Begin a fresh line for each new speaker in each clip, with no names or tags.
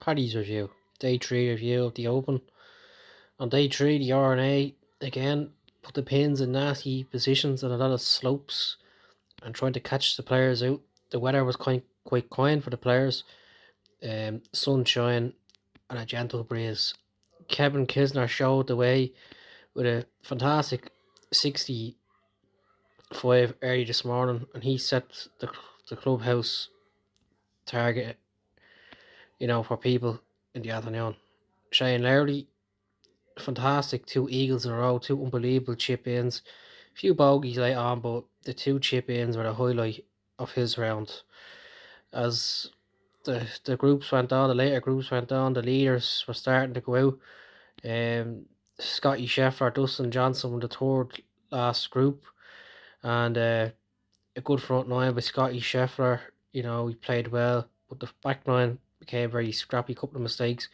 Paddy's review, day three review of the Open. On day three, the RNA again put the pins in nasty positions and a lot of slopes and trying to catch the players out. The weather was quite kind for the players, sunshine and a gentle breeze. Kevin Kisner showed the way with a fantastic 65 early this morning, and he set the clubhouse target, for people in the afternoon. Shane Lowry, fantastic two eagles in a row, two unbelievable chip ins. Few bogeys late on, but the two chip ins were the highlight of his round. As the groups went on, the later groups went on, the leaders were starting to go out. Scotty Scheffler, Dustin Johnson were the third last group, and a good front nine with Scotty Scheffler. He played well, but the back nine became very scrappy, couple of mistakes.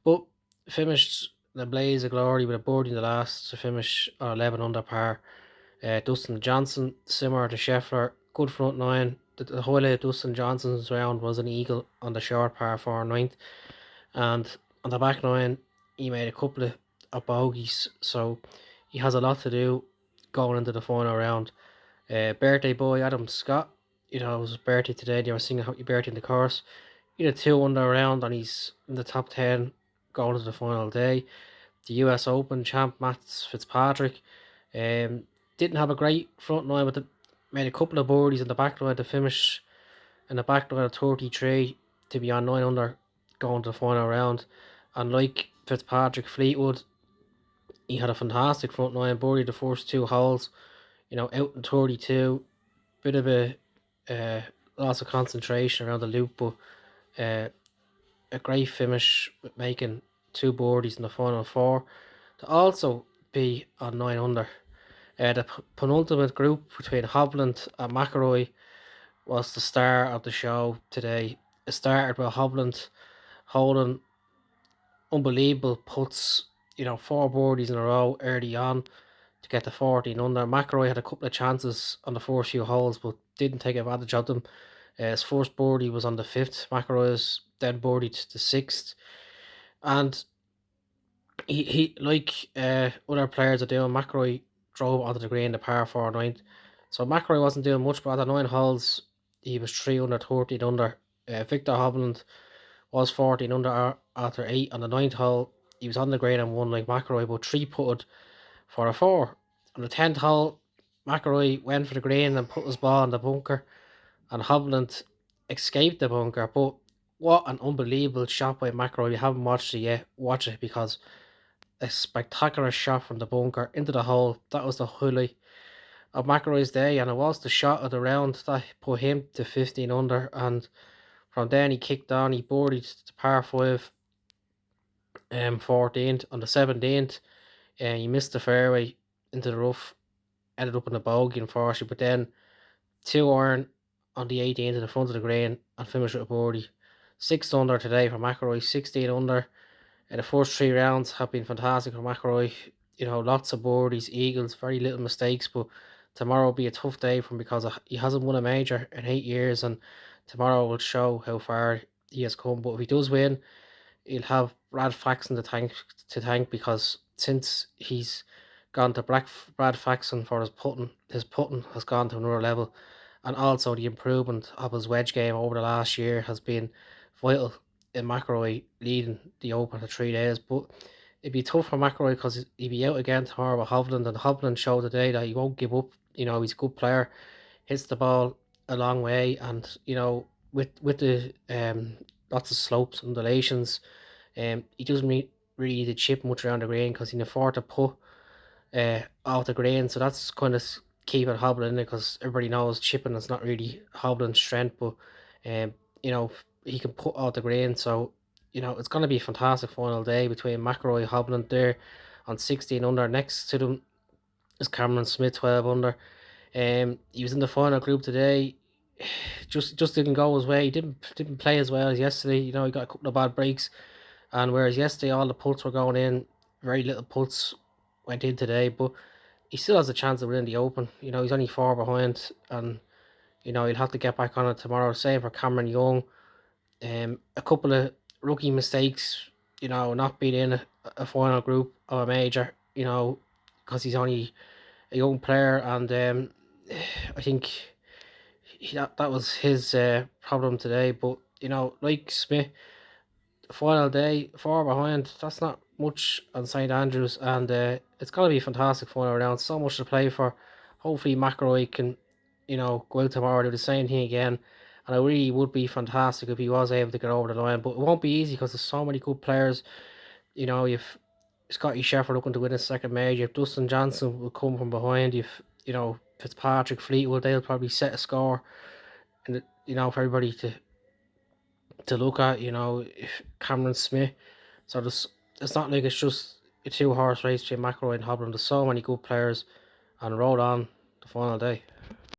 But finished the blaze of glory with a birdie in the last to finish 11 under par. Dustin Johnson, similar to Scheffler, good front nine. The highlight of Dustin Johnson's round was an eagle on the short par 4 ninth. And on the back nine, he made a couple of bogeys. So he has a lot to do going into the final round. Birthday boy Adam Scott, it was his birthday today. They were singing happy birthday in the course. He had a 2 under round and he's in the top 10 going to the final day. The US Open champ Matt Fitzpatrick didn't have a great front nine, but made a couple of birdies in the back nine to finish in the back nine of 33 to be on 9 under going to the final round. And like Fitzpatrick, Fleetwood, he had a fantastic front nine, birdied the first two holes, out in 32, bit of a loss of concentration around the loop, but a great finish with making two birdies in the final four to also be on 9 under. The penultimate group between Hovland and McIlroy was the star of the show today. It started with Hovland holding unbelievable putts, four birdies in a row early on to get the 14 under. McIlroy had a couple of chances on the first few holes but didn't take advantage of them. His first birdie was on the fifth. McIlroy's then birdied the sixth. And he like other players are doing, McIlroy drove onto the green the par 4 ninth. So McIlroy wasn't doing much, but after 9 holes, he was 3 under, 13 under. Victor Hovland was 14 under after 8 on the ninth hole. He was on the green and won like McIlroy, but 3 putted for a 4. On the 10th hole, McIlroy went for the green and put his ball in the bunker, and Hovland escaped the bunker. But what an unbelievable shot by McIlroy. If you haven't watched it yet, watch it, because a spectacular shot from the bunker into the hole. That was the highlight of McIlroy's day, and it was the shot of the round that put him to 15 under. And from then he kicked on. He birdied the par 5 14th. On the 17th, he missed the fairway into the rough, ended up in the bogey unfortunately, but then 2 iron on the 18th to the front of the green and finished with a birdie. 6 under today for McIlroy, 16 under. The first 3 rounds have been fantastic for McIlroy. Lots of birdies, eagles, very little mistakes. But tomorrow will be a tough day for him because he hasn't won a major in 8 years, and tomorrow will show how far he has come. But if he does win, he'll have Brad Faxon to thank, because since he's gone to Brad Faxon for his putting has gone to another level, and also the improvement of his wedge game over the last year has been vital in McIlroy leading the Open for 3 days. But it'd be tough for McIlroy because he'd be out again tomorrow with Hovland, and Hovland showed today that he won't give up. He's a good player, hits the ball a long way, and with the lots of slopes and undulations, he doesn't really need to chip much around the green because he can afford to put off the green. So that's kind of keeping Hovland in it, because everybody knows chipping is not really Hovland's strength, but um, you know he can put out the green. So it's going to be a fantastic final day between McIlroy and Hovland there on 16 under. Next to them is Cameron Smith, 12 under. He was in the final group today. Just didn't go his way. He didn't play as well as yesterday. He got a couple of bad breaks, and whereas yesterday all the putts were going in, very little putts went in today. But he still has a chance of winning the Open. He's only 4 behind, and he'll have to get back on it tomorrow. Same for Cameron Young. A couple of rookie mistakes, not being in a final group of a major, because he's only a young player, and I think that was his problem today. But like Smith, final day, four behind. That's not much on St Andrews, and it's gonna be a fantastic final round. So much to play for. Hopefully, McIlroy can, go out tomorrow and do the same thing again. And it really would be fantastic if he was able to get over the line. But it won't be easy because there's so many good players. You've Scotty Scheffler looking to win his second major. You've Dustin Johnson will come from behind. Fitzpatrick, Fleetwood. They'll probably set a score, and for everybody to look at. If Cameron Smith. So it's not like it's just a two horse race between McIlroy and Hovland. There's so many good players, and roll on the final day.